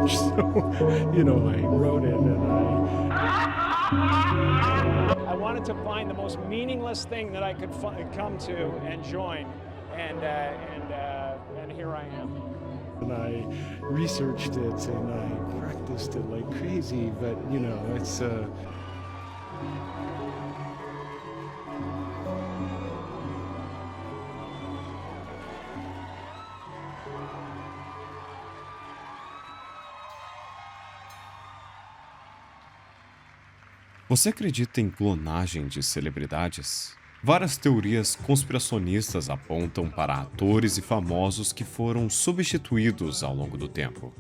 research. So, I wrote it and I wanted to find the most meaningless thing that I could come to and join, and here I am. And I researched it and I practiced it like crazy, but it's Você acredita em clonagem de celebridades? Várias teorias conspiracionistas apontam para atores e famosos que foram substituídos ao longo do tempo.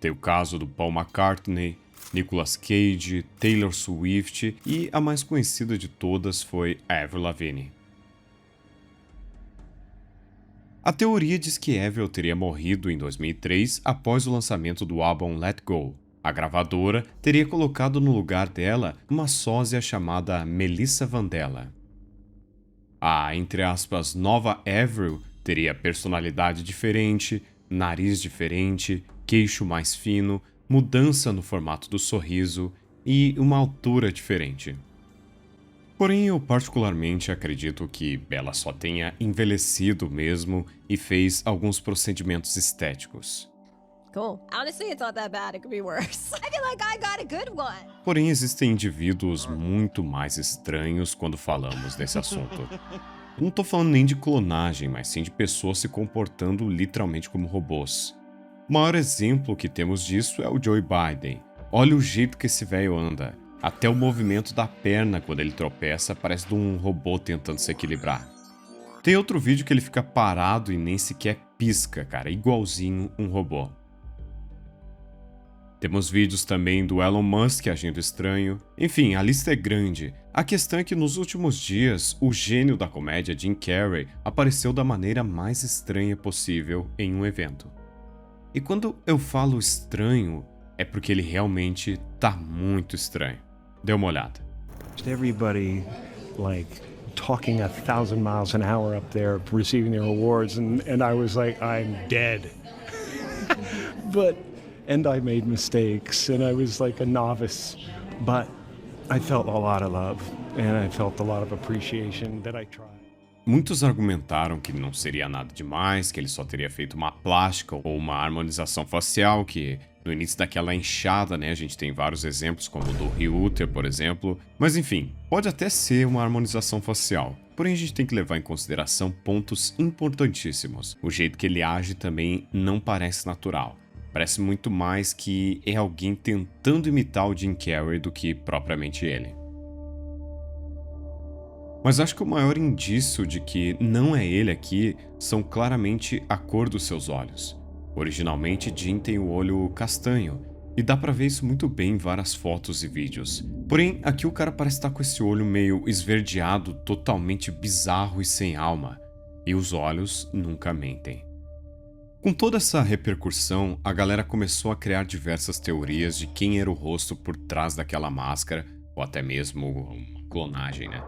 Tem o caso do Paul McCartney, Nicolas Cage, Taylor Swift e a mais conhecida de todas foi Avril Lavigne. A teoria diz que Avril teria morrido em 2003 após o lançamento do álbum Let Go. A gravadora teria colocado no lugar dela uma sósia chamada Melissa Vandella. A, entre aspas, nova Avril teria personalidade diferente, nariz diferente, queixo mais fino, mudança no formato do sorriso e uma altura diferente. Porém, eu particularmente acredito que ela só tenha envelhecido mesmo e fez alguns procedimentos estéticos. Cool. Honestly, it's not that bad. It could be worse. I feel like I got a good one. Porém, existem indivíduos muito mais estranhos quando falamos desse assunto. Não tô falando nem de clonagem, mas sim de pessoas se comportando literalmente como robôs. O maior exemplo que temos disso é o Joe Biden. Olha o jeito que esse velho anda. Até o movimento da perna quando ele tropeça parece de um robô tentando se equilibrar. Tem outro vídeo que ele fica parado e nem sequer pisca, cara, igualzinho um robô. Temos vídeos também do Elon Musk agindo estranho. Enfim, a lista é grande. A questão é que nos últimos dias, o gênio da comédia Jim Carrey apareceu da maneira mais estranha possível em um evento. E quando eu falo estranho, é porque ele realmente tá muito estranho. Dê uma olhada. Everybody talking 1,000 miles an hour up there receiving their awards and I was like, I'm dead. And I made mistakes, and I was like a novice, but I felt a lot of love, and I felt a lot of appreciation that I tried. Muitos argumentaram que não seria nada demais, que ele só teria feito uma plástica ou uma harmonização facial, que no início daquela enxada, né, a gente tem vários exemplos, como o do Reuter, por exemplo. Mas enfim, pode até ser uma harmonização facial. Porém, a gente tem que levar em consideração pontos importantíssimos. O jeito que ele age também não parece natural. Parece muito mais que é alguém tentando imitar o Jim Carrey do que propriamente ele. Mas acho que o maior indício de que não é ele aqui são claramente a cor dos seus olhos. Originalmente, Jim tem o olho castanho, e dá pra ver isso muito bem em várias fotos e vídeos. Porém, aqui o cara parece estar com esse olho meio esverdeado, totalmente bizarro e sem alma. E os olhos nunca mentem. Com toda essa repercussão, a galera começou a criar diversas teorias de quem era o rosto por trás daquela máscara, ou até mesmo uma clonagem, né?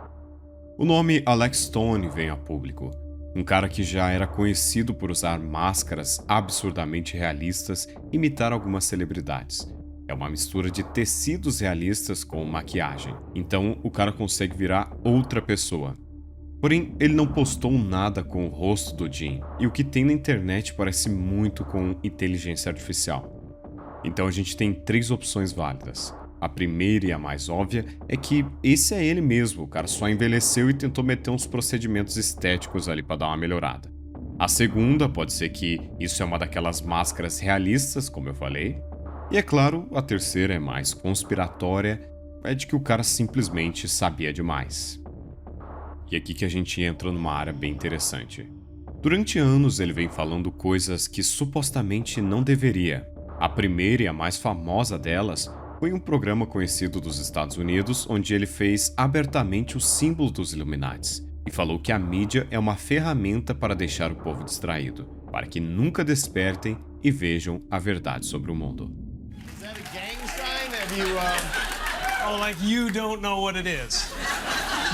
O nome Alex Stone veio a público, um cara que já era conhecido por usar máscaras absurdamente realistas e imitar algumas celebridades. É uma mistura de tecidos realistas com maquiagem, então o cara consegue virar outra pessoa. Porém, ele não postou nada com o rosto do Jim, e o que tem na internet parece muito com inteligência artificial. Então a gente tem 3 opções válidas. A primeira e a mais óbvia é que esse é ele mesmo, o cara só envelheceu e tentou meter uns procedimentos estéticos ali para dar uma melhorada. A segunda pode ser que isso é uma daquelas máscaras realistas, como eu falei. E é claro, a terceira é mais conspiratória, é de que o cara simplesmente sabia demais. E aqui que a gente entra numa área bem interessante. Durante anos ele vem falando coisas que supostamente não deveria. A primeira e a mais famosa delas foi um programa conhecido dos Estados Unidos onde ele fez abertamente o símbolo dos Illuminates e falou que a mídia é uma ferramenta para deixar o povo distraído, para que nunca despertem e vejam a verdade sobre o mundo. Is that a gang sign? Have you, oh, like you don't know what it is.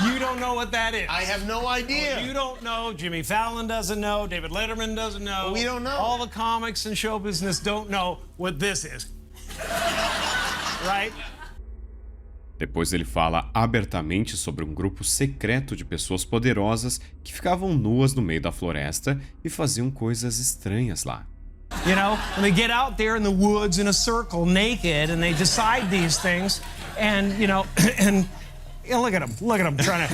You don't know what that is. I have no idea. You don't know. Jimmy Fallon doesn't know. David Letterman doesn't know. We don't know. All the comics and show business don't know what this is. Right? Depois ele fala abertamente sobre um grupo secreto de pessoas poderosas que ficavam nuas no meio da floresta e faziam coisas estranhas lá. You know, and they get out there in the woods in a circle naked and they decide these things and, you know, and look at them trying to...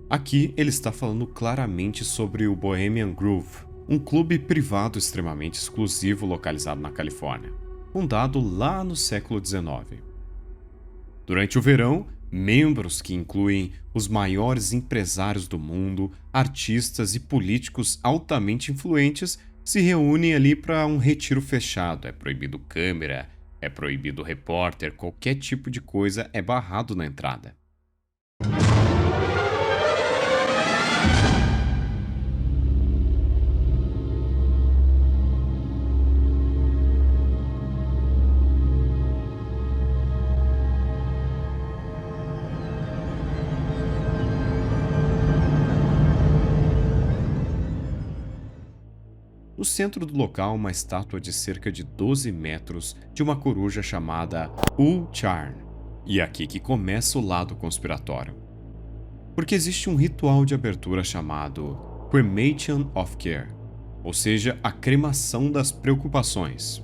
Aqui ele está falando claramente sobre o Bohemian Grove, um clube privado extremamente exclusivo localizado na Califórnia, fundado lá no século XIX. Durante o verão, membros que incluem os maiores empresários do mundo, artistas e políticos altamente influentes se reúnem ali para um retiro fechado. É proibido câmera, é proibido repórter, qualquer tipo de coisa é barrado na entrada. No centro do local, uma estátua de cerca de 12 metros de uma coruja chamada Charn. E é aqui que começa o lado conspiratório. Porque existe um ritual de abertura chamado Cremation of Care, ou seja, a cremação das preocupações.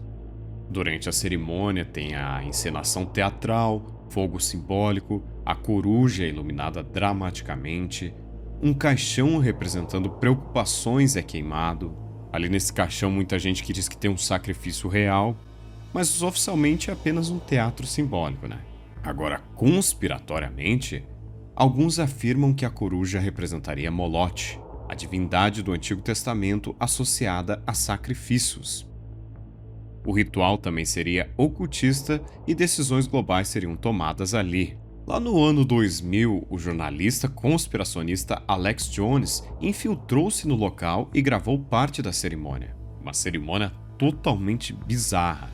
Durante a cerimônia tem a encenação teatral, fogo simbólico, a coruja iluminada dramaticamente, um caixão representando preocupações é queimado. Ali nesse caixão, muita gente que diz que tem um sacrifício real, mas oficialmente é apenas um teatro simbólico, né? Agora, conspiratoriamente, alguns afirmam que a coruja representaria Moloch, a divindade do Antigo Testamento associada a sacrifícios. O ritual também seria ocultista e decisões globais seriam tomadas ali. Lá no ano 2000, o jornalista conspiracionista Alex Jones infiltrou-se no local e gravou parte da cerimônia. Uma cerimônia totalmente bizarra,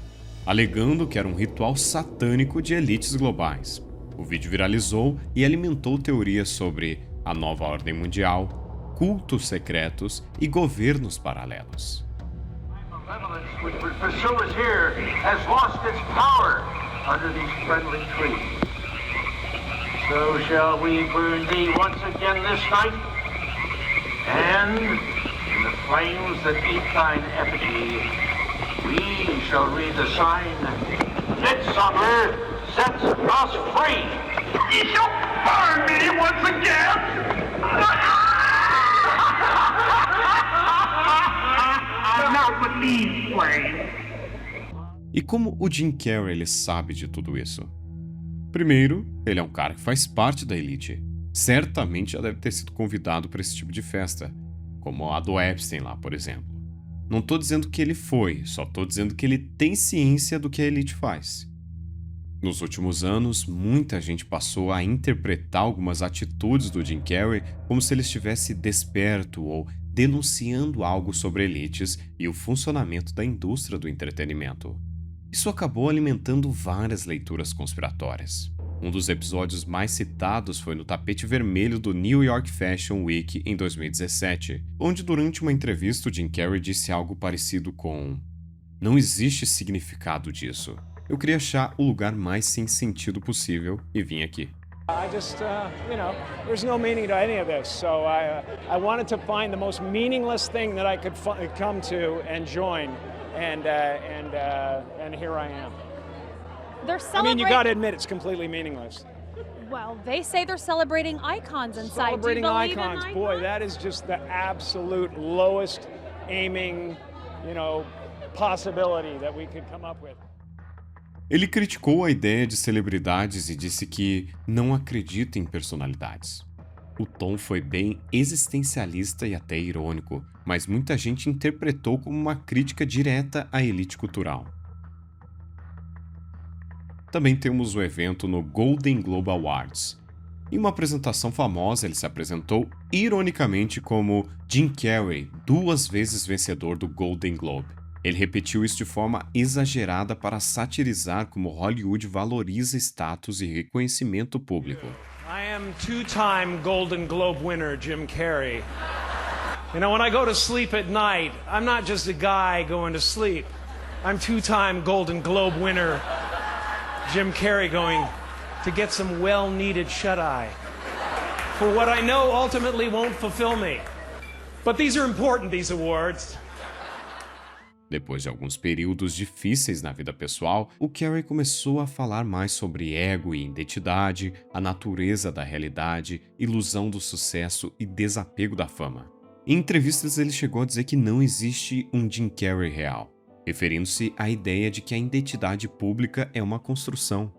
alegando que era um ritual satânico de elites globais. O vídeo viralizou e alimentou teorias sobre a nova ordem mundial, cultos secretos e governos paralelos. So shall we burn thee once again this night, and in the flames that eat thine effigy, we shall read the sign, Midsummer sets us free. Ye shall burn me once again! Now with these flames. E como o Jim Carrey ele sabe de tudo isso? Primeiro, ele é um cara que faz parte da elite. Certamente já deve ter sido convidado para esse tipo de festa, como a do Epstein lá, por exemplo. Não tô dizendo que ele foi, só tô dizendo que ele tem ciência do que a elite faz. Nos últimos anos, muita gente passou a interpretar algumas atitudes do Jim Carrey como se ele estivesse desperto ou denunciando algo sobre elites e o funcionamento da indústria do entretenimento. Isso acabou alimentando várias leituras conspiratórias. Um dos episódios mais citados foi no tapete vermelho do New York Fashion Week em 2017, onde durante uma entrevista o Jim Carrey disse algo parecido com: "Não existe significado disso. Eu queria achar o lugar mais sem sentido possível e vim aqui." I just, there's no meaning to any of this. So I wanted to find the most meaningless thing that I could come to and join. And here I am. They're I celebrating. mean, you got to admit it's completely meaningless. Well, they say they're celebrating icons inside. Celebrating Do you believe icons, in boy, icons? that is just the absolute lowest aiming, possibility that we could come up with. Ele criticou a ideia de celebridades e disse que não acredita em personalidades. O tom foi bem existencialista e até irônico, mas muita gente interpretou como uma crítica direta à elite cultural. Também temos o evento no Golden Globe Awards. Em uma apresentação famosa, ele se apresentou ironicamente como Jim Carrey, 2 vezes vencedor do Golden Globe. Ele repetiu isso de forma exagerada para satirizar como Hollywood valoriza status e reconhecimento público. I am two-time Golden Globe winner Jim Carrey. You know, when I go to sleep at night, I'm not just a guy going to sleep. I'm two-time Golden Globe winner Jim Carrey going to get some well-needed shut-eye for what I know ultimately won't fulfill me. But these are important, these awards. Depois de alguns períodos difíceis na vida pessoal, o Carrey começou a falar mais sobre ego e identidade, a natureza da realidade, ilusão do sucesso e desapego da fama. Em entrevistas ele chegou a dizer que não existe um Jim Carrey real, referindo-se à ideia de que a identidade pública é uma construção.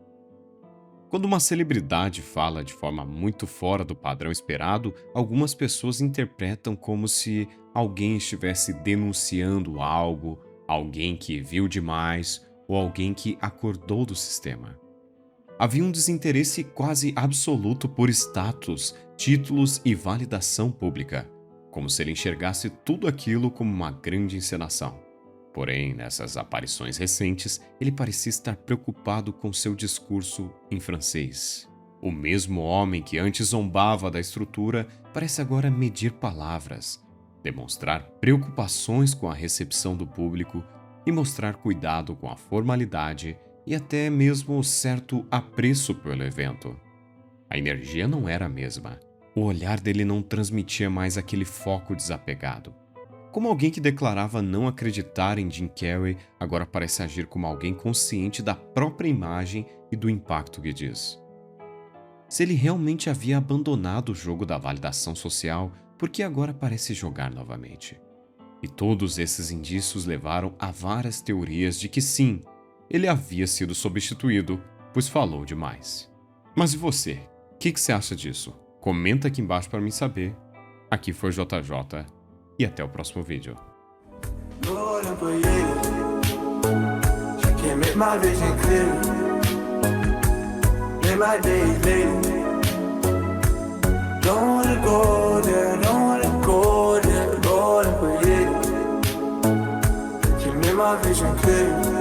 Quando uma celebridade fala de forma muito fora do padrão esperado, algumas pessoas interpretam como se alguém estivesse denunciando algo, alguém que viu demais ou alguém que acordou do sistema. Havia um desinteresse quase absoluto por status, títulos e validação pública, como se ele enxergasse tudo aquilo como uma grande encenação. Porém, nessas aparições recentes, ele parecia estar preocupado com seu discurso em francês. O mesmo homem que antes zombava da estrutura parece agora medir palavras, demonstrar preocupações com a recepção do público e mostrar cuidado com a formalidade e até mesmo certo apreço pelo evento. A energia não era a mesma. O olhar dele não transmitia mais aquele foco desapegado. Como alguém que declarava não acreditar em Jim Carrey, agora parece agir como alguém consciente da própria imagem e do impacto que diz. Se ele realmente havia abandonado o jogo da validação social, por que agora parece jogar novamente? E todos esses indícios levaram a várias teorias de que sim, ele havia sido substituído, pois falou demais. Mas e você? O que você acha disso? Comenta aqui embaixo para mim saber. Aqui foi JJ. E até o próximo vídeo. My vision clear.